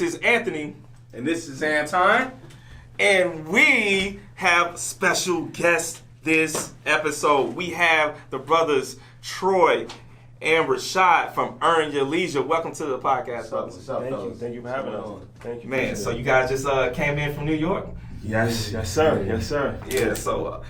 This is Anthony. And this is Anton. And we have special guests this episode. We have the brothers Troy and Rashad from Earn Your Leisure. Welcome to the podcast, brothers. Thank you for having us. Thank you. Man, so you guys just came in from New York? Yes, sir. Yeah, so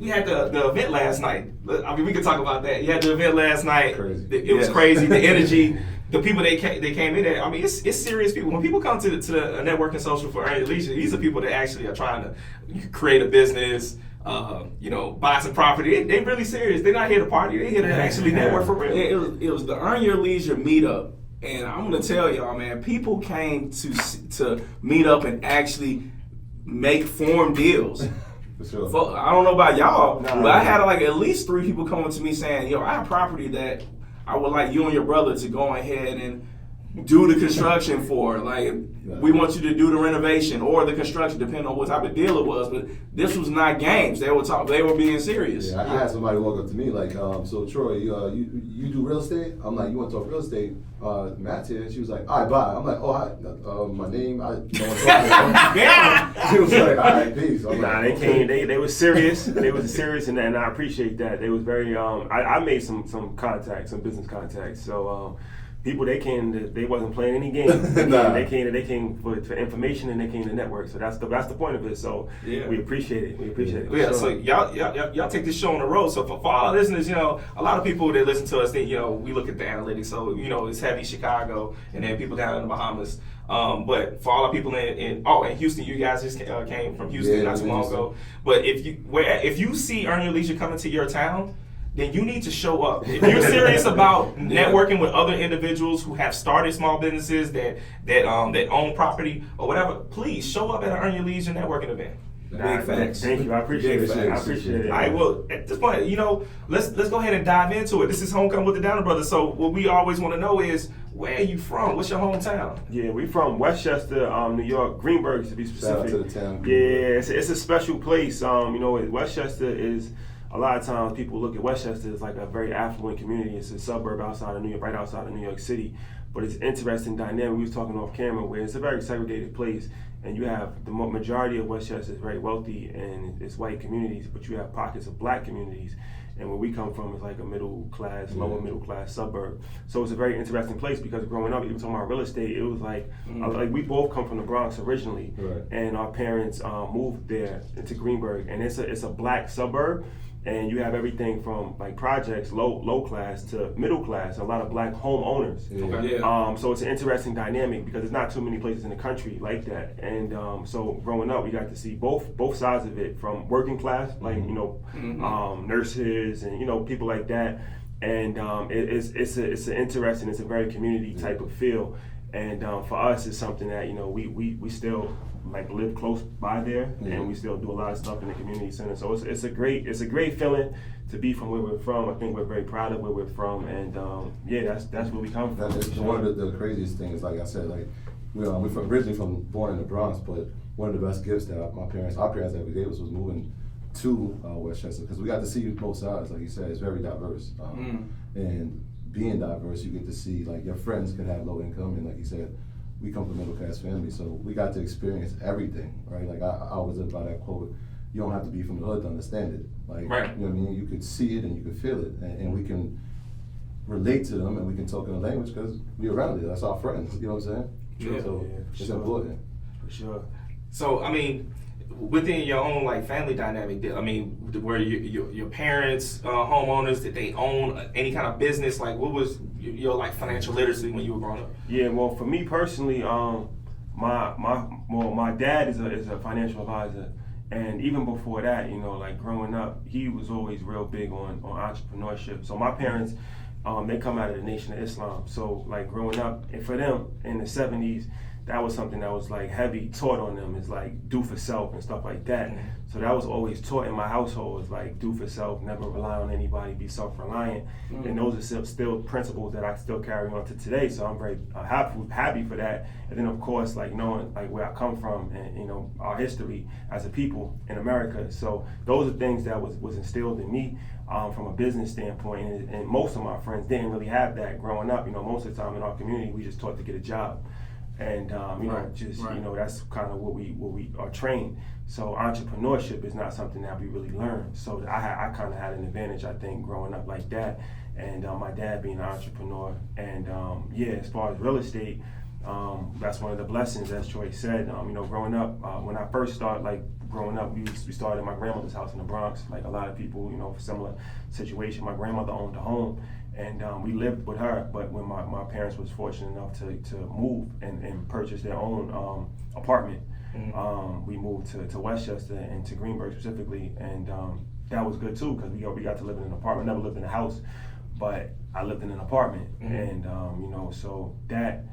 we had the event last night. I mean, we can talk about that. You had the event last night. Crazy. It was crazy. The energy, the people they came in at. I mean, it's serious people. When people come to the networking social for Earn Your Leisure, these are people that actually are trying to create a business. Buy some property. They really serious. They're not here to party. They're here to actually network for real. It was the Earn Your Leisure meetup, and I'm gonna tell y'all, man, people came to meet up and actually make form deals. For sure. I don't know about y'all, but I had like at least 3 people coming to me saying, "Yo, I have property that I would like you and your brother to go ahead and do the construction for. Like, we want you to do the renovation or the construction, depending on what type of deal it was." But this was not games. They were being serious. Yeah, I had somebody walk up to me like, "So Troy, you do real estate?" I'm like, "You want to talk real estate?" Matt's here. She was like, "All right, bye." I'm like, "Oh, hi, my name, I don't want to talk." She was like, "All right, peace." I'm Nah, like, they came. They were serious. They was serious, and I appreciate that. They was very. I made some contacts, some business contacts. So. People they wasn't playing any games. They came for information and they came to network. So that's the point of it. So we appreciate it. Yeah. So y'all take this show on the road. So for our listeners, a lot of people that listen to us, we look at the analytics. So it's heavy Chicago and then people down in the Bahamas. But for all our people in Houston, you guys just came from Houston not too long ago. But if you see Earn Your Leisure coming to your town, then you need to show up. If you're serious about networking with other individuals who have started small businesses that own property or whatever, please show up at an Earn Your Leisure networking event. Big facts. Thank you. I appreciate it. Big I facts. appreciate it. All right, well, at this point, let's go ahead and dive into it. This is Homecoming with the Downer Brothers. So what we always want to know is, where are you from? What's your hometown? Yeah, we from Westchester, New York, Greenburgh to be specific. Shout out to the town. Yeah, it's a special place. Westchester is. A lot of times people look at Westchester as like a very affluent community. It's a suburb outside of New York, right outside of New York City. But it's interesting dynamic. We was talking off camera where it's a very segregated place, and you have the majority of Westchester is very wealthy and it's white communities, but you have pockets of black communities. And where we come from is like a middle class, lower middle class suburb. So it's a very interesting place because growing up, even talking about real estate, it was like we both come from the Bronx originally, right. And our parents moved there into Greenburgh, and it's a black suburb. And you have everything from like projects, low class to middle class, a lot of black homeowners. So it's an interesting dynamic because there's not too many places in the country like that. And so growing up, we got to see both sides of it, from working class, like nurses and people like that. And it's an interesting, it's a very community type of feel. And for us, it's something that we still like live close by there, and we still do a lot of stuff in the community center. So it's a great feeling to be from where we're from. I think we're very proud of where we're from, and that's where we come from. That's one of the craziest things. Like I said, like we're originally born in the Bronx, but one of the best gifts that our parents ever gave us was moving to Westchester, because we got to see both sides. Like you said, it's very diverse, and being diverse, you get to see like your friends can have low income, and like you said, we come from a middle class family, so we got to experience everything, right? Like I always live by that quote: you don't have to be from the hood to understand it. Like, right. You know what I mean? You could see it and you could feel it, and we can relate to them, and we can talk in the language because we're around it. That's our friends. You know what I'm saying? So it's important. For sure. So I mean, within your own like family dynamic, were your parents homeowners? Did they own any kind of business? Like, what was your like financial literacy when you were growing up? Yeah, well, for me personally, my dad is a financial advisor, and even before that, like growing up, he was always real big on entrepreneurship. So my parents, they come out of the Nation of Islam. So like growing up, and for them in the 70s, that was something that was like heavy taught on them, is like do for self and stuff like that. So that was always taught in my household, is like do for self, never rely on anybody, be self-reliant. And those are still principles that I still carry on to today. So I'm very happy for that. And then of course, like knowing like where I come from and our history as a people in America. So those are things that was instilled in me from a business standpoint. And most of my friends didn't really have that growing up. Most of the time in our community, we just taught to get a job. And you know, just you know, that's kind of what we are trained. So entrepreneurship is not something that we really learn. So I kind of had an advantage, I think, growing up like that. And my dad being an entrepreneur. And yeah, as far as real estate, that's one of the blessings, as Troy said. You know, growing up, when I first started, growing up, we started at my grandmother's house in the Bronx. Like a lot of people, you know, similar situation. My grandmother owned a home, and we lived with her. But when my parents was fortunate enough to move and purchase their own apartment, we moved to Westchester and to Greenburgh specifically, and that was good too because we got to live in an apartment. Never lived in a house, but I lived in an apartment, and you know, so that,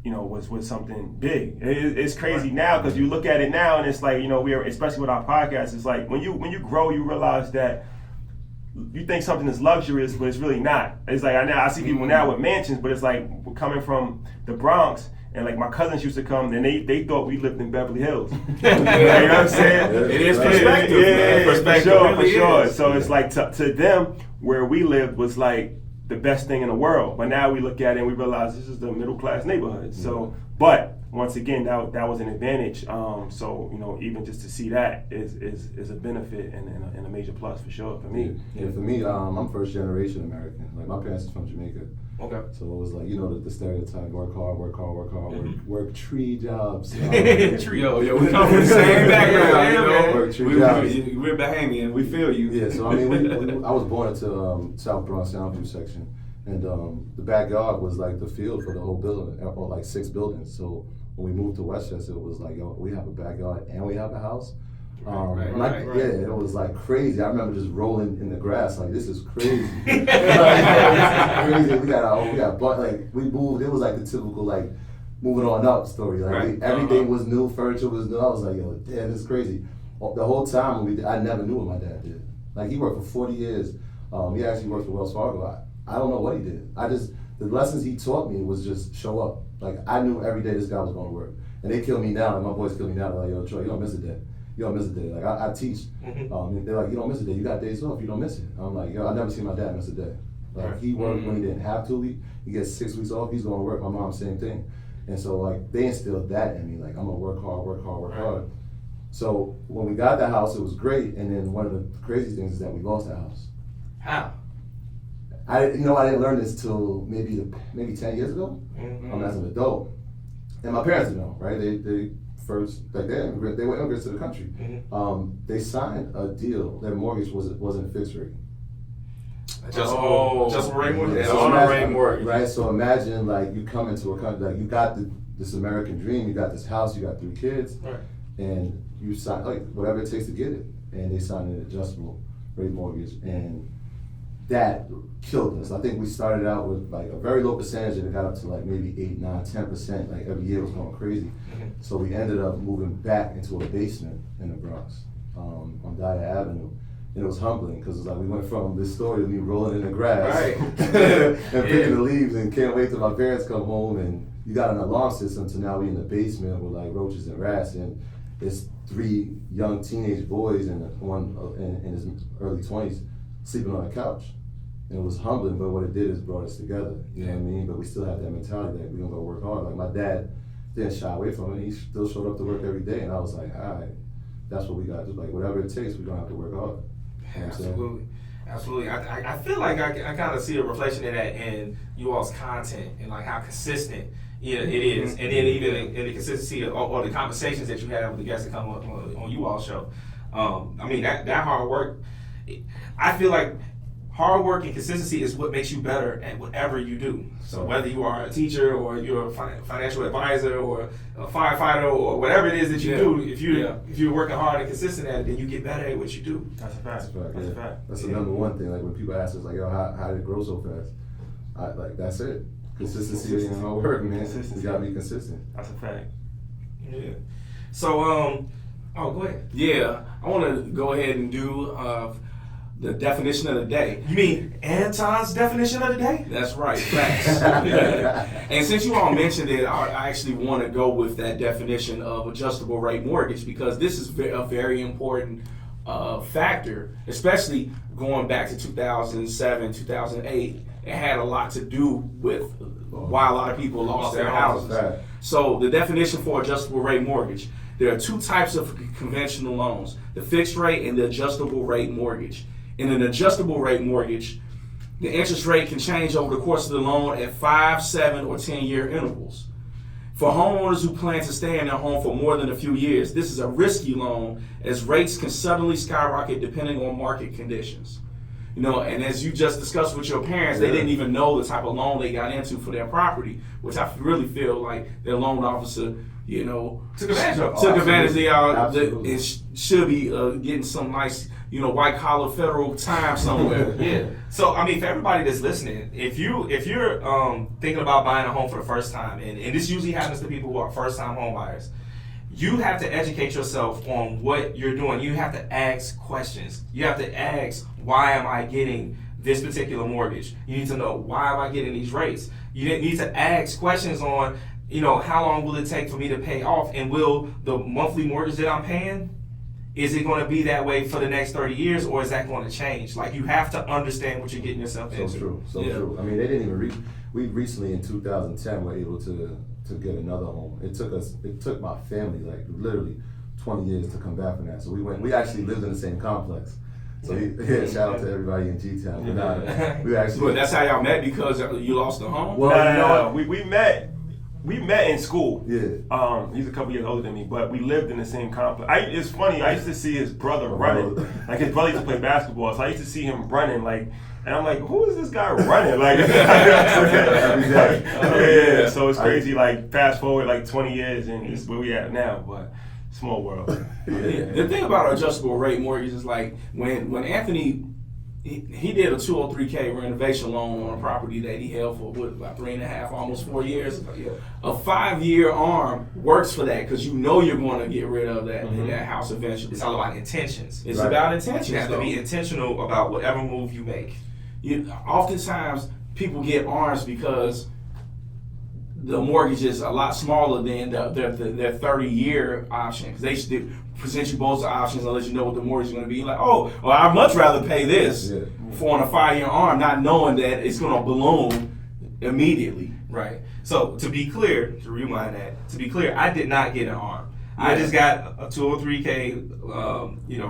you know, was something big. It's crazy now because you look at it now and it's like, you know, we're, especially with our podcast, it's like when you grow, you realize that you think something is luxurious, but it's really not. It's like I see people now with mansions, but it's like we're coming from the Bronx, and like my cousins used to come and they thought we lived in Beverly Hills. You know what I'm saying? It is perspective. Yeah, perspective. For sure. So it's like to them, where we lived was like the best thing in the world. But now we look at it and we realize this is the middle class neighborhood. So, but once again, that was an advantage. So, you know, even just to see that is a benefit and a major plus for sure for me. Yeah, for me, I'm first generation American. Like my parents are from Jamaica. Okay. So it was like, you know, the stereotype: work hard, work tree jobs. Yo, we come from the same background, you know. Work tree jobs. We're Bahamian. We feel you. Yeah, so I mean, I was born into South Bronx Soundview section, and the backyard was like the field for the whole building, or like 6 buildings. So when we moved to Westchester, it was like, yo, we have a backyard and we have a house. Right. Yeah, it was like crazy. I remember just rolling in the grass, like, this is crazy. This is crazy. We moved. It was like the typical like moving on up story. Like everything was new, furniture was new. I was like, yo, damn, this is crazy. The whole time I never knew what my dad did. Like he worked for 40 years. He actually worked for Wells Fargo. I don't know what he did. The lessons he taught me was just show up. Like I knew every day this guy was going to work. And they kill me now, and my boys kill me now. They're like, yo, Troy, you don't miss a day. You don't miss a day. Like I teach. They're like, you don't miss a day. You got days off. You don't miss it. I'm like, yo, I never seen my dad miss a day. Like he worked when he didn't have to. He gets 6 weeks off. He's going to work. My mom, same thing. And so like they instilled that in me. Like I'm gonna work hard. So when we got the house, it was great. And then one of the crazy things is that we lost the house. How? I didn't learn this till maybe 10 years ago. As an adult, and my parents didn't know, right? They first, like they were immigrants to the country. They signed a deal. Their mortgage wasn't fixed rate. Just rate mortgage. Rate mortgage. Right. So imagine like you come into a country, like you got this American dream, you got this house, you got 3 kids, and you sign like whatever it takes to get it, and they signed an adjustable rate mortgage, and that killed us. I think we started out with like a very low percentage, and it got up to like maybe 8, 9, 10%. Like every year was going crazy. So we ended up moving back into a basement in the Bronx, on Dyer Avenue. And it was humbling because it's like we went from this story of me rolling in the grass and picking the leaves and can't wait till my parents come home, and you got an alarm system, to now we in the basement with like roaches and rats, and it's 3 young teenage boys and one in his early 20s sleeping on a couch. And it was humbling, but what it did is brought us together. You know what I mean? But we still had that mentality that we're gonna go work hard. Like my dad didn't shy away from it. He still showed up to work every day, and I was like, all right, that's what we got. Just like whatever it takes, we're gonna have to work hard. You know Absolutely. I feel like I kind of see a reflection of that in you all's content and like how consistent it is, and then even in the consistency of, or the conversations that you have with the guests that come on you all's show. I mean that hard work. I feel like hard work and consistency is what makes you better at whatever you do. So whether you are a teacher or you're a financial advisor or a firefighter or whatever it is that you do, if you're working hard and consistent at it, then you get better at what you do. That's a fact. That's a fact. That's the number one thing. Like when people ask us, like, yo, how did it grow so fast? Like that's it. Consistency and hard work, man. You gotta be consistent. That's a fact. Yeah. So go ahead. Yeah, I want to go ahead and do the definition of the day. You mean Anton's definition of the day? That's right, facts. And since you all mentioned it, I actually want to go with that definition of adjustable rate mortgage, because this is a very important factor, especially going back to 2007, 2008. It had a lot to do with why a lot of people lost their houses. So the definition for adjustable rate mortgage, there are two types of conventional loans, the fixed rate and the adjustable rate mortgage. In an adjustable rate mortgage, the interest rate can change over the course of the loan at 5, 7, or 10-year intervals. For homeowners who plan to stay in their home for more than a few years, this is a risky loan as rates can suddenly skyrocket depending on market conditions. You know, and as you just discussed with your parents, they didn't even know the type of loan they got into for their property, which I really feel like their loan officer, you know, took advantage of. Took advantage of y'all. And should be getting some nice, you know, white collar federal time somewhere. Yeah. So I mean, for everybody that's listening, if you're thinking about buying a home for the first time, and this usually happens to people who are first time home buyers, you have to educate yourself on what you're doing. You have to ask questions. You have to ask, why am I getting this particular mortgage? You need to know, why am I getting these rates? You need to ask questions on, you know, how long will it take for me to pay off, and will the monthly mortgage that I'm paying, is it going to be that way for the next 30 years, or is that going to change? Like, you have to understand what you're getting yourself into. So true, so true. I mean, they didn't even we recently in 2010 were able to get another home. It took my family like literally 20 years to come back from that. So we actually lived in the same complex. So shout out to everybody in G-Town. We actually. But that's how y'all met, because you lost the home? Well, we met in school. Yeah. He's a couple years older than me, but we lived in the same complex. It's funny, I used to see his brother running. Like, his brother used to play basketball, so I used to see him running, like, and I'm like, who is this guy running? Like, every day. Yeah, so it's crazy, like, fast forward like 20 years, and it's where we at now, but small world. The thing about adjustable rate mortgage is, like, when Anthony, he did a 203K renovation loan on a property that he held for about 3.5, almost 4 years. A 5-year arm works for that, because you know you're going to get rid of that house eventually. It's all about intentions. It's about intentions. You have to be intentional about whatever move you make. Oftentimes people get arms because the mortgage is a lot smaller than their 30-year option, because they should present you both options and let you know what the mortgage is going to be. Like, oh, well, I'd much rather pay this for on a 5-year arm, not knowing that it's going to balloon immediately. Right. So to be clear, to rewind that, to be clear, I did not get an arm. I just got a 203K,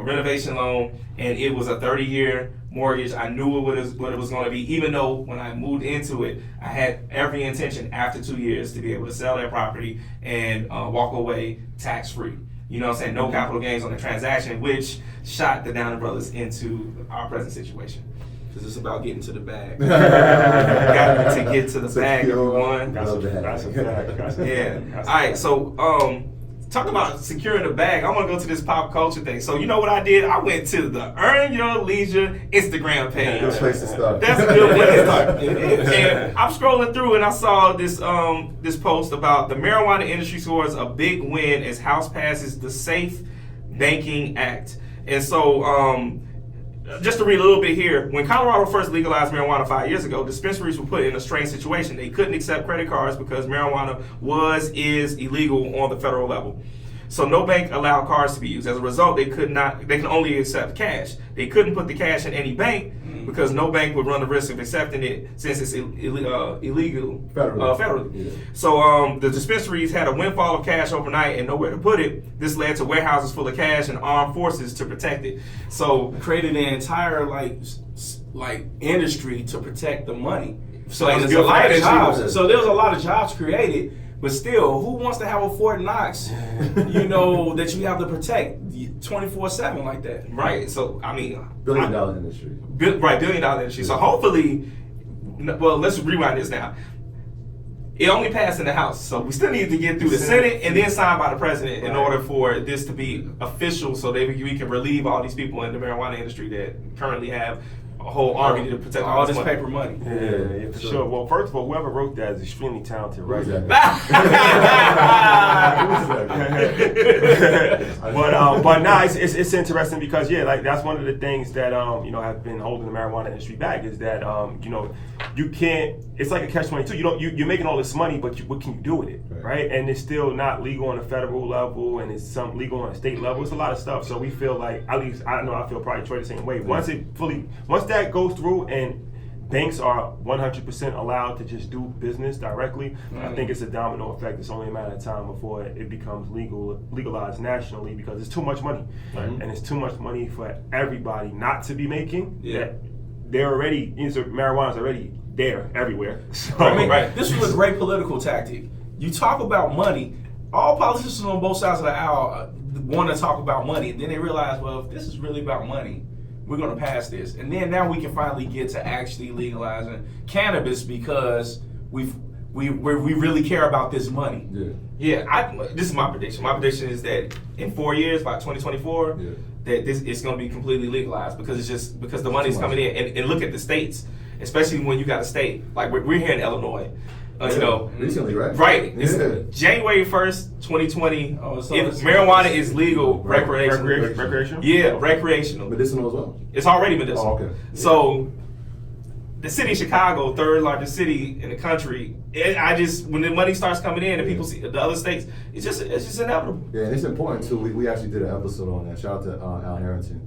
renovation loan, and it was a 30-year mortgage. I knew what it was going to be, even though when I moved into it, I had every intention after 2 years to be able to sell that property and walk away tax-free. You know what I'm saying? No capital gains on the transaction, which shot the Downer brothers into our present situation. Because it's about getting to the bag. Got to get to the bag, everyone. That's a fact. Yeah. All right, so talk about securing the bag. I want to go to this pop culture thing. So you know what I did? I went to the Earn Your Leisure Instagram page. Good place to start. That's a good place to start. And I'm scrolling through and I saw this post about the marijuana industry scores a big win as House passes the Safe Banking Act. And so just to read a little bit here, when Colorado first legalized marijuana 5 years ago, dispensaries were put in a strange situation. They couldn't accept credit cards because marijuana is illegal on the federal level. So no bank allowed cards to be used. As a result, they can only accept cash. They couldn't put the cash in any bank because no bank would run the risk of accepting it since it's illegal federally. Yeah. So the dispensaries had a windfall of cash overnight and nowhere to put it. This led to warehouses full of cash and armed forces to protect it. So created an entire like industry to protect the money. So there's a lot of jobs. So there was a lot of jobs created. But still, who wants to have a Fort Knox, that you have to protect 24/7 like that? Right. So, I mean, billion-dollar industry. Billion-dollar industry. So hopefully, well, let's rewind this now. It only passed in the House, so we still need to get through the Senate and then signed by the president in order for this to be official, so that we can relieve all these people in the marijuana industry that currently have a whole army to protect all this paper money. Yeah, for sure. Well, first of all, whoever wrote that is extremely talented, right? Exactly. But nah, it's interesting because that's one of the things that have been holding the marijuana industry back is that you can't. It's like a catch-22. You're making all this money, but what can you do with it, right? And it's still not legal on the federal level, and it's some legal on a state level. It's a lot of stuff. So we feel like, at least I feel probably Troy the same way. Once that goes through and banks are 100% allowed to just do business directly, Right. I think it's a domino effect. It's only a matter of time before it becomes legalized nationally, because it's too much money, and it's too much money for everybody not to be making. Yeah. That they're already, marijuana's already there everywhere. So, I mean, this was a great political tactic. You talk about money. All politicians on both sides of the aisle want to talk about money, and then they realize, well, if this is really about money, we're going to pass this. And then now we can finally get to actually legalizing cannabis because we really care about this money. Yeah, this is my prediction. My prediction is that in 4 years, by 2024, that this it's going to be completely legalized, because it's just because the money's coming in. And look at the states, especially when you got a state like we're here in Illinois. Recently, right? Right. It's Yeah. January 1st, 2020. So if it's marijuana is legal, Right. recreational. Yeah, recreational. Medicinal as well. It's already medicinal. Oh, okay. So, the city of Chicago, third largest city in the country, when the money starts coming in and people see the other states, it's just inevitable. Yeah, and it's important too. We actually did an episode on that. Shout out to Al Harrington.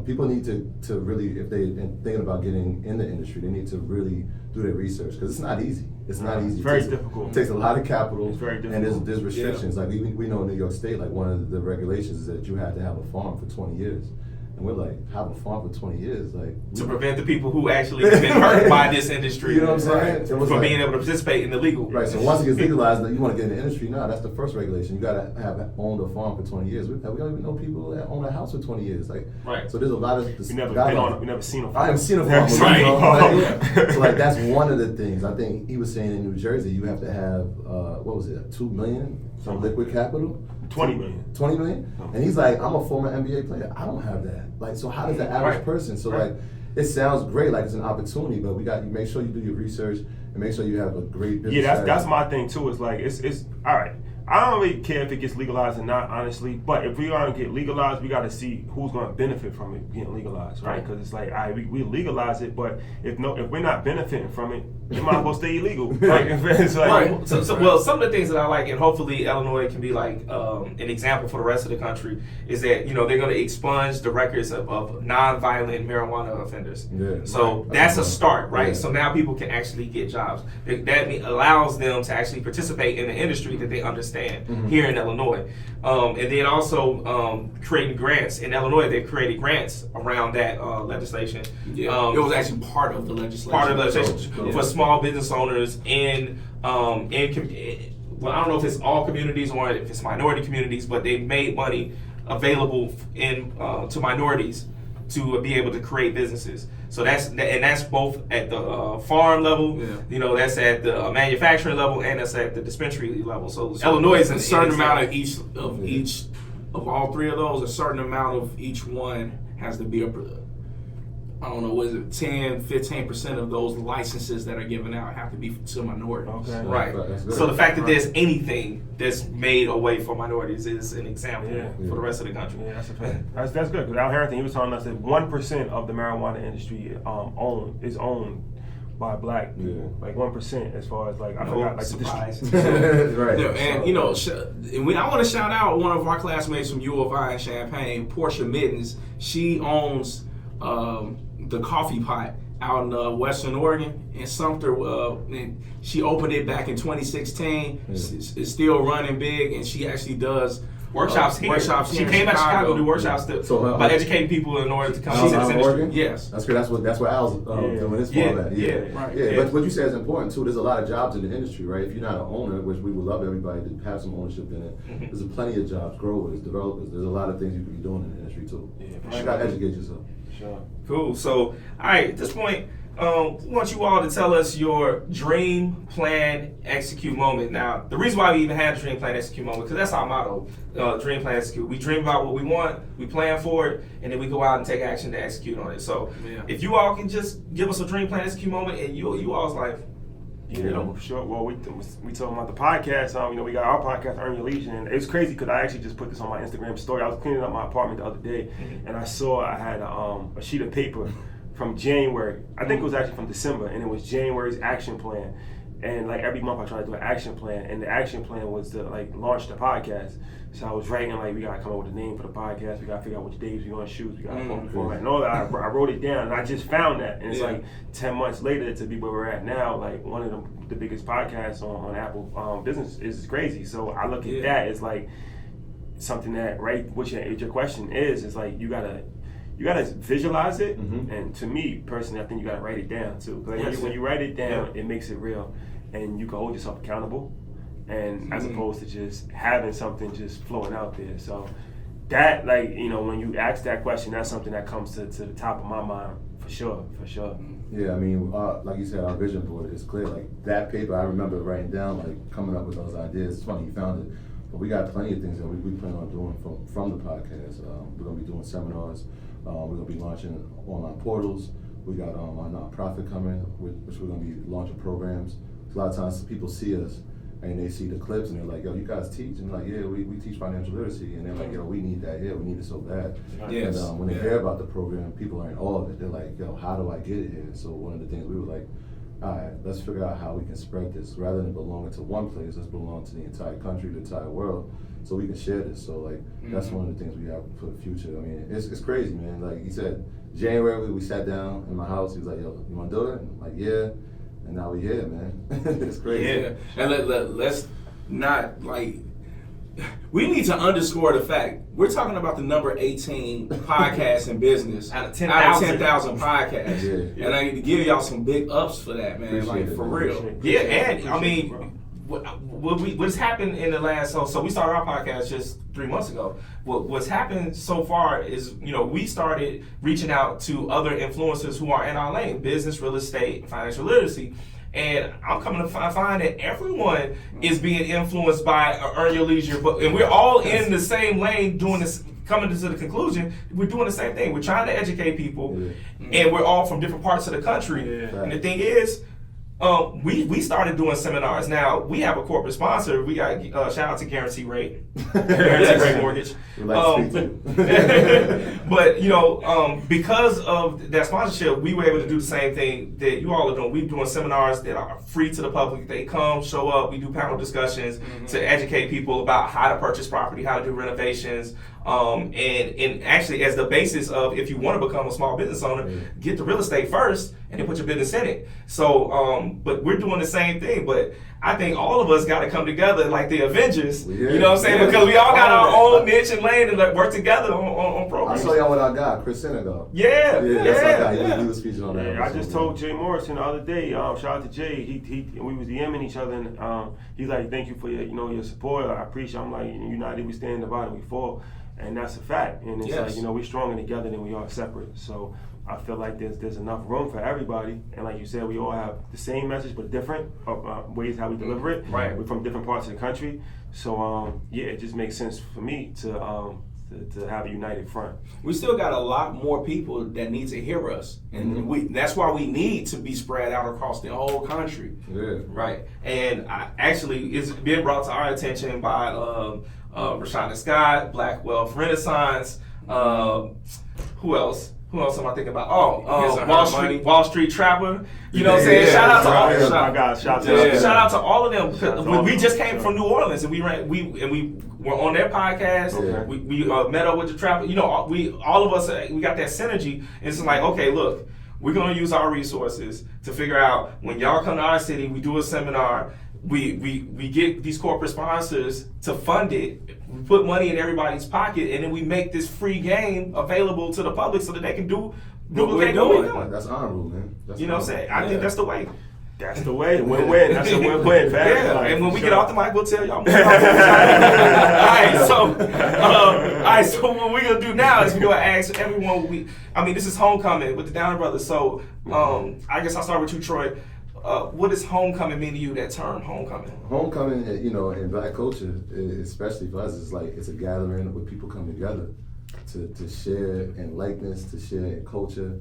People need to really, if they're thinking about getting in the industry, they need to really do their research, because it's not easy. It's not easy. It's very difficult. It takes a lot of capital. It's very difficult. And there's restrictions. Like we know in New York State, like one of the regulations is that you had to have a farm for 20 years. And we're like, have a farm for 20 years, like To prevent the people who actually have been hurt by this industry, You know what I'm saying? It was from like- being able to participate in the legal. Right, so once it gets legalized, you want to get in the industry, no, that's the first regulation. You got to have owned a farm for 20 years. We don't even know people that own a house for 20 years. Like, Right. So there's a lot of... We never seen a farm. I haven't seen a farm. Never but, seen a farm. So like that's one of the things. I think he was saying in New Jersey, you have to have, what was it, 2 million from liquid capital? 20 million. 20 million? And he's like, I'm a former NBA player. I don't have that. Like, so how does the average Right. person? So Right. like, it sounds great, like it's an opportunity, but you make sure you do your research and make sure you have a great business. Yeah, that's strategy. my thing too. It's like it's all right. I don't really care if it gets legalized or not, honestly. But if we gonna get legalized, we got to see who's gonna benefit from it getting legalized, right? Because it's like, all right, we legalize it, but if we're not benefiting from it, it might as well stay illegal. Like, if it's like, Right. Well, some of the things that I like, and hopefully Illinois can be like an example for the rest of the country, is that they're going to expunge the records of non-violent marijuana offenders. Yeah. So that's a start, right? Yeah. So now people can actually get jobs. That allows them to actually participate in the industry that they understand here in Illinois, and then also creating grants in Illinois. They created grants around that legislation. Yeah. It was actually part of the legislation. Part of the legislation Cool. for small business owners in well, I don't know if it's all communities or if it's minority communities, but they made money available to minorities to be able to create businesses. So that's both at the farm level, that's at the manufacturing level, and that's at the dispensary level. So Illinois is a certain amount of each of all three of those. A certain amount of each one has to be I don't know, what is it, 10, 15% of those licenses that are given out have to be to minorities. Okay. Right. That's good. So the fact that there's anything that's made away for minorities is an example Yeah. for the rest of the country. yeah, that's a fact. That's good. Because Al Harrington, he was telling us that 1% of the marijuana industry is owned by black people. Like 1%, as far as like I forgot, like surprise. Right. Yeah, and I want to shout out one of our classmates from U of I in Champaign, Portia Middens. She owns the Coffee Pot out in Western Oregon in Sumter. And she opened it back in 2016. It's still running big, and she actually does Workshops here. Workshops She here in came out to Chicago to do workshops So, by educating people in order to come Out into this in industry. Oregon? Yes. That's great. That's what Al's doing this format. Yeah. Right. Yeah. Yeah. But what you said is important too. There's a lot of jobs in the industry, right? If you're not an owner, which we would love everybody to have some ownership in it, there's plenty of jobs, growers, developers. There's a lot of things you could be doing in the industry too. Yeah, You gotta educate yourself. Sure. Cool. So, all right, at this point, we want you all to tell us your dream, plan, execute moment. Now, the reason why we even have dream, plan, execute moment, because that's our motto, dream, plan, execute. We dream about what we want, we plan for it, and then we go out and take action to execute on it. So, if you all can just give us a dream, plan, execute moment, and you all's like, Yeah, sure. Well, we talking about the podcast. We got our podcast, Earn Your Legion, and it's crazy because I actually just put this on my Instagram story. I was cleaning up my apartment the other day, and I saw I had a sheet of paper from January. I think it was actually from December, and it was January's action plan. And like every month I try to do an action plan, and the action plan was to like launch the podcast. So I was writing like, we gotta come up with a name for the podcast. We gotta figure out which days we're gonna shoot. We gotta phone the format and all that. I wrote it down, and I just found that. And it's like 10 months later to be where we're at now. Like one of the biggest podcasts on Apple Business is crazy. So I look at that as like something that, right? Which your question is like you gotta visualize it, and to me personally, I think you gotta write it down too. Like when you write it down, it makes it real, and you can hold yourself accountable. And as opposed to just having something just flowing out there. So that, like, you know, when you ask that question, that's something that comes to the top of my mind for sure. Yeah, I mean, like you said, our vision board is clear. Like that paper, I remember writing down, like coming up with those ideas. It's funny you found it, but we got plenty of things that we plan on doing from the podcast. We're gonna be doing seminars. We're gonna be launching online portals. We got our nonprofit coming, which we're gonna be launching programs. A lot of times people see us and they see the clips and they're like, yo, you guys teach? And like, yeah, we teach financial literacy. And they're like, yo, we need that here. We need it so bad. Yes. And when they hear about the program, people are in awe of it. They're like, yo, how do I get it here? So one of the things we were like, all right, let's figure out how we can spread this. Rather than belonging to one place, let's belong to the entire country, the entire world, so we can share this. So like, that's one of the things we have for the future. I mean, it's crazy, man. Like you said, January, we sat down in my house. He was like, yo, you want to do it? And I'm like, yeah. And now we here, man. It's crazy. Yeah, and let's not like. We need to underscore the fact we're talking about the number 18 podcast in business out of 10,000 podcasts, and I need to give y'all some big ups for that, man. Appreciate it, for man. real. Yeah, and I mean, what's happened in the last so we started our podcast just 3 months ago. What's happened so far is, you know, we started reaching out to other influencers who are in our lane, business, real estate, financial literacy. And I'm coming to find that everyone is being influenced by Earn Your Leisure, and we're all in the same lane doing this, coming to the conclusion, we're doing the same thing. We're trying to educate people, and we're all from different parts of the country. And the thing is, we started doing seminars. Now, we have a corporate sponsor. We got, shout out to Guarantee Rate, Guarantee Rate Mortgage. We like to speak to But, you know, because of that sponsorship, we were able to do the same thing that you all are doing. We're doing seminars that are free to the public. They come, show up, we do panel discussions to educate people about how to purchase property, how to do renovations, and actually as the basis of, if you want to become a small business owner, get the real estate first and then put your business in it. So, but we're doing the same thing, but I think all of us got to come together like the Avengers, you know what I'm saying? Because we all got our own niche and lane and like work together on I programs. saw y'all with our guy, Chris Senegal. Yeah. That's our guy. He was featured on that. Yeah, I episode, just told Jay Morrison the other day. Shout out to Jay. He we was DMing each other, and he's like, "Thank you for your support. I appreciate." I'm like, "United we stand, divided we fall," and that's a fact. And it's like, we're stronger together than we are separate. So I feel like there's enough room for everybody, and like you said, we all have the same message but different ways how we deliver it. Right. We're from different parts of the country, so it just makes sense for me to have a united front. We still got a lot more people that need to hear us, and that's why we need to be spread out across the whole country. Yeah. Right. And actually, it's been brought to our attention by Rashonda Scott, Black Wealth Renaissance. Who else? Who else am I thinking about? Wall Street Trapper. You know what I'm saying? Shout out to all of them. Shout out to all of them. We just came from New Orleans, and we were on their podcast. Okay. We met up with the Trapper. You know, all of us we got that synergy. It's like, okay, look, we're gonna use our resources to figure out when y'all come to our city, we do a seminar. We get these corporate sponsors to fund it. We put money in everybody's pocket, and then we make this free game available to the public so that they can do what they're doing. That's honorable, man. You know what I'm saying? I think that's the way. That's the way. Win-win. That's a win-win. And when we get off the mic, we'll tell y'all more. All right, so what we're gonna do now is we're gonna ask everyone. This is homecoming with the Downer Brothers. So I guess I'll start with you, Troy. What does homecoming mean to you? That term, homecoming. Homecoming, in Black culture, especially for us, it's a gathering where people come together to share in likeness, to share in culture.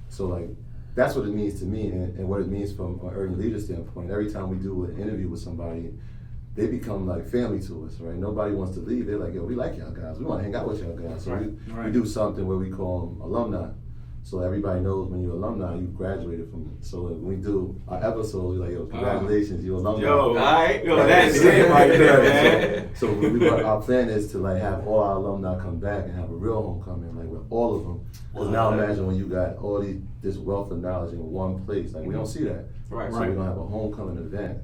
So like that's what it means to me, and what it means from an urban leader standpoint. Every time we do an interview with somebody, they become like family to us, right? Nobody wants to leave. They're like, yo, we like y'all guys. We want to hang out with y'all guys. So we do something where we call them alumni. So everybody knows when you're alumni, you graduated from it. So when we do our episode, we're like, yo, congratulations, you're alumni. Yo, all right, yo, that's it right there, man. So our plan is to like have all our alumni come back and have a real homecoming, like with all of them. Because now imagine when you got all this wealth of knowledge in one place. Like we don't see that. Right, so we're gonna have a homecoming event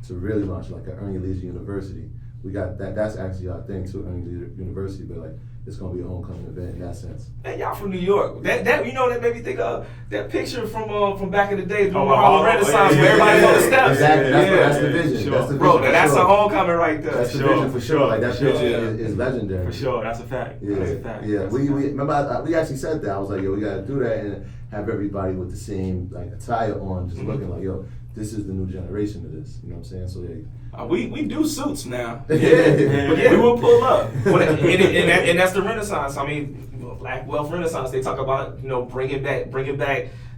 to really launch like an Earn Your Leisure University. We got that. That's actually our thing too, Earn Your Leisure University. But like it's gonna be a homecoming event in that sense. Man, y'all from New York. That you know that made me think of that picture from back in the day during the Harlem Renaissance where everybody's on the steps. Exactly. That's the vision. Sure. That's the vision. Bro, that's a homecoming right there. That's the vision for sure. Like that picture is legendary. For sure, that's a fact. Yeah, That's a fact. yeah. We remember we actually said that. I was like, yo, we gotta do that and have everybody with the same like attire on, just looking like, yo, this is the new generation of this. You know what I'm saying? So yeah. We do suits now. Yeah. We will pull up. And that's the Renaissance. I mean, Black Wealth Renaissance. They talk about bringing back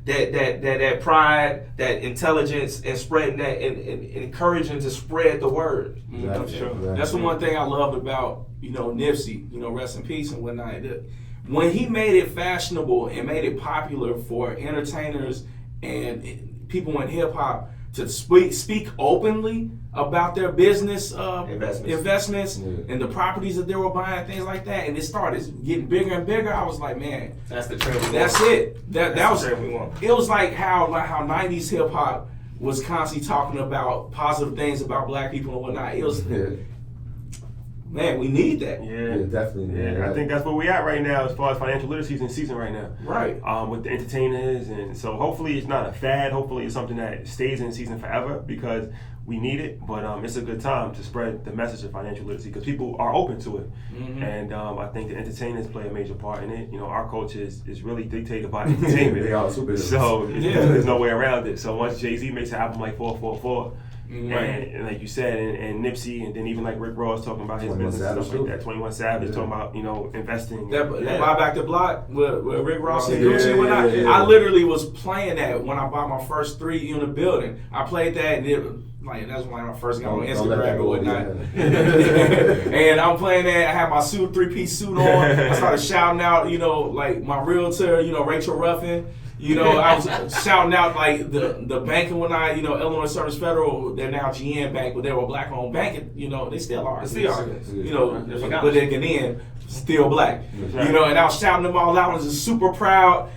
that pride, that intelligence, and spreading that and encouraging to spread the word. Exactly. Sure. Exactly. That's the one thing I loved about Nipsey. Rest in peace and whatnot. When he made it fashionable and made it popular for entertainers and people in hip hop to speak openly about their business investments and the properties that they were buying, things like that, and it started getting bigger and bigger. I was like, man, That's the trend. that's it. That was the trend we want. It was like how 90s hip hop was constantly talking about positive things about black people and whatnot. It was man, we need that. Yeah, definitely. Yeah, I think that's where we at right now as far as financial literacy in season right now. Right. With the entertainers, and so hopefully it's not a fad. Hopefully it's something that stays in season forever because we need it. But it's a good time to spread the message of financial literacy because people are open to it, and I think the entertainers play a major part in it. Our culture is really dictated by entertainment. They are super. So there's no way around it. So once Jay-Z makes an album like 444. And like you said, and Nipsey, and then even like Rick Ross talking about his business and stuff like that. 21 Savage talking about investing. That Buy Back the Block with Rick Ross and Gucci and whatnot. I literally was playing that when I bought my first 3-unit building. I played that and that's when I first got on Instagram and whatnot. And I'm playing that. I had my 3-piece suit on. I started shouting out, like my realtor, Rachel Ruffin. I was shouting out like the bank and whatnot, Illinois Service Federal, they're now GM Bank, but they were a black owned bank, and they still are. They still are. But they're Ghanaian, still black. And I was shouting them all out, I was just super proud.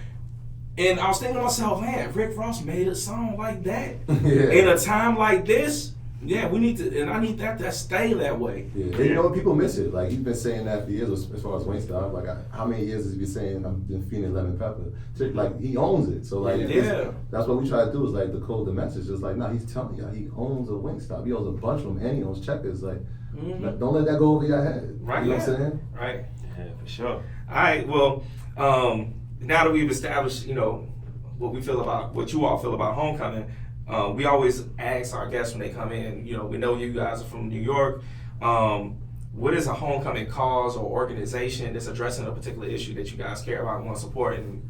And I was thinking to myself, man, Rick Ross made a song like that in a time like this. Yeah, we need to, and I need that to stay that way. Yeah, people miss it. Like he's been saying that for years as far as Wingstop. Like how many years has he been saying I'm been feeding lemon pepper? Like he owns it. So like that's what we try to do is like decode the message. It's like he's telling you he owns a Wingstop. He owns a bunch of them and he owns Checkers. Like don't let that go over your head. Right. You know what I'm saying? Right. Yeah, for sure. All right. Well, now that we've established, what you all feel about homecoming. We always ask our guests when they come in, we know you guys are from New York. What is a homecoming cause or organization that's addressing a particular issue that you guys care about and want to support and,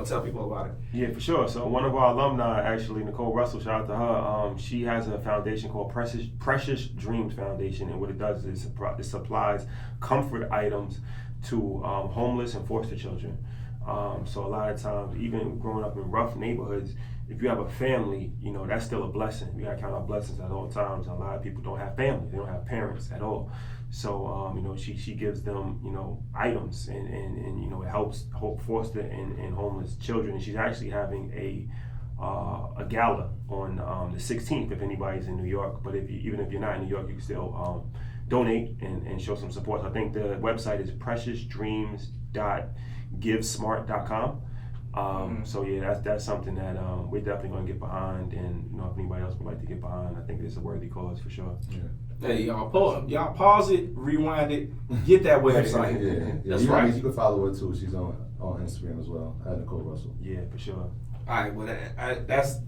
tell people about it? Yeah, for sure. So one of our alumni, actually, Nicole Russell, shout out to her. She has a foundation called Precious Dreams Foundation, and what it does is it supplies comfort items to homeless and foster children. So a lot of times, even growing up in rough neighborhoods, if you have a family, that's still a blessing. You gotta count our blessings at all times. A lot of people don't have family; they don't have parents at all. So, she gives them, items, and it helps foster and homeless children. And she's actually having a gala on the 16th if anybody's in New York. But even if you're not in New York, you can still donate and show some support. So I think the website is preciousdreams.givesmart.com. So yeah, that's something that we're definitely going to get behind, and if anybody else would like to get behind, I think it's a worthy cause for sure. Hey, y'all pause it, rewind it, get that website. That's right. You can follow her too. She's on Instagram as well, at Nicole Russell. Yeah, for sure. All right, well that's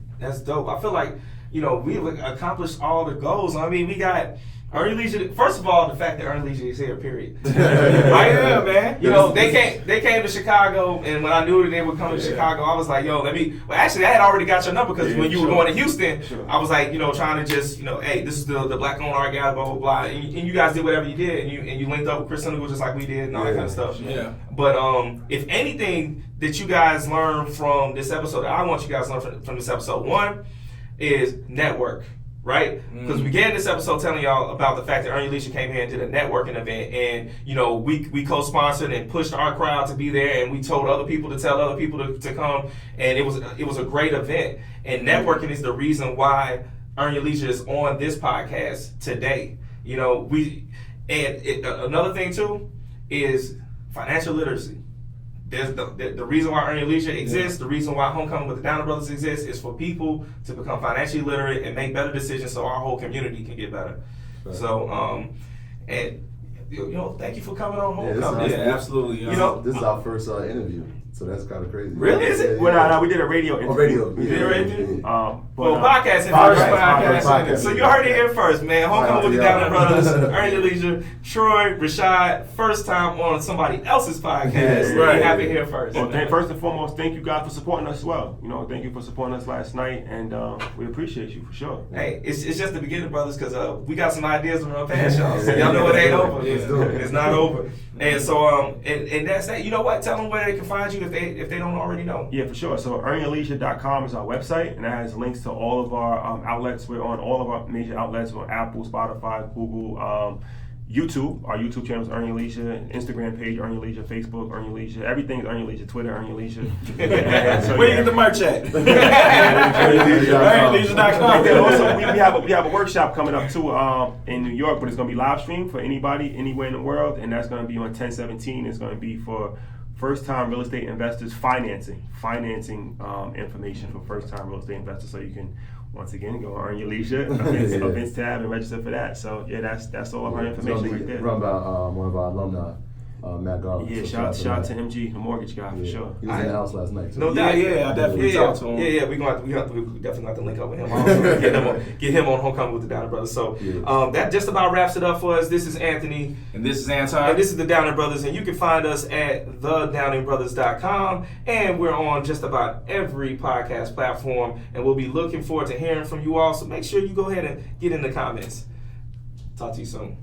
dope. I feel like we've accomplished all the goals. I mean, we got Earning Leisure. First of all, the fact that Earning Leisure is here, period. Right? Yeah, man. They came to Chicago, and when I knew that they were coming to Chicago, I was like, yo, well, actually, I had already got your number because when you were going to Houston, I was like, trying to just, hey, this is the Black owned art gallery, blah, blah, blah. And you guys did whatever you did, and you linked up with Chris Senegal just like we did and all that kind of stuff. Yeah. But if anything that you guys learned from this episode, that I want you guys to learn from this episode, one is network. Right? Because we began this episode telling y'all about the fact that Earn Your Leisure came here and did a networking event, and we co-sponsored and pushed our crowd to be there, and we told other people to tell other people to come, and it was a great event. And networking is the reason why Earn Your Leisure is on this podcast today. Another thing too is financial literacy. There's the reason why Earn Your Leisure exists, the reason why Homecoming with the Downer Brothers exists is for people to become financially literate and make better decisions so our whole community can get better. Right. So, thank you for coming on Homecoming. Yeah, absolutely. This is our first interview, so that's kind of crazy. Really? Is it? Well, we did a radio interview. Radio. You did a radio interview? Podcasting. Podcast. So you heard it here first, man. Homecoming with the Downer Brothers, Earn Your Leisure, Troy, Rashad, first time on somebody else's podcast. Right. Happy here first. Well, first and foremost, thank you guys for supporting us as well. Thank you for supporting us last night, and we appreciate you for sure. Hey, it's just the beginning, brothers, because we got some ideas to run past y'all. So y'all know it ain't over. It's not over. And so and that's that. You know what? Tell them where they can find you if they don't already know. Yeah, for sure. So earnyourleisure.com is our website, and that has links to all of our outlets. We're on all of our major outlets. We're on Apple, Spotify, Google, YouTube. Our YouTube channel is Earn Your Leisure. Instagram page, Earn Your Leisure. Facebook, Earn Your Leisure. Everything is Earn Your Leisure. Twitter, Earn Your Leisure. Where you get the merch at? EarnYourLeisure.com. And also, we have a workshop coming up too in New York, but it's going to be live streamed for anybody, anywhere in the world, and that's going to be on 10/17. It's going to be for first-time real estate investors financing information for first-time real estate investors. So you can, once again, go Earn Your Leisure events tab and register for that. So that's all of our information right there. Run by one of our alumni, Matt Garland. Yeah, shout out to MG, the mortgage guy, for sure. He was in the house last night too. No doubt. I definitely talked to him. Yeah, we definitely have to link up with him. Also, get him on Homecoming with the Downer Brothers. So that just about wraps it up for us. This is Anthony. And this is Anton. And this is the Downer Brothers. And you can find us at thedowningbrothers.com. And we're on just about every podcast platform. And we'll be looking forward to hearing from you all. So make sure you go ahead and get in the comments. Talk to you soon.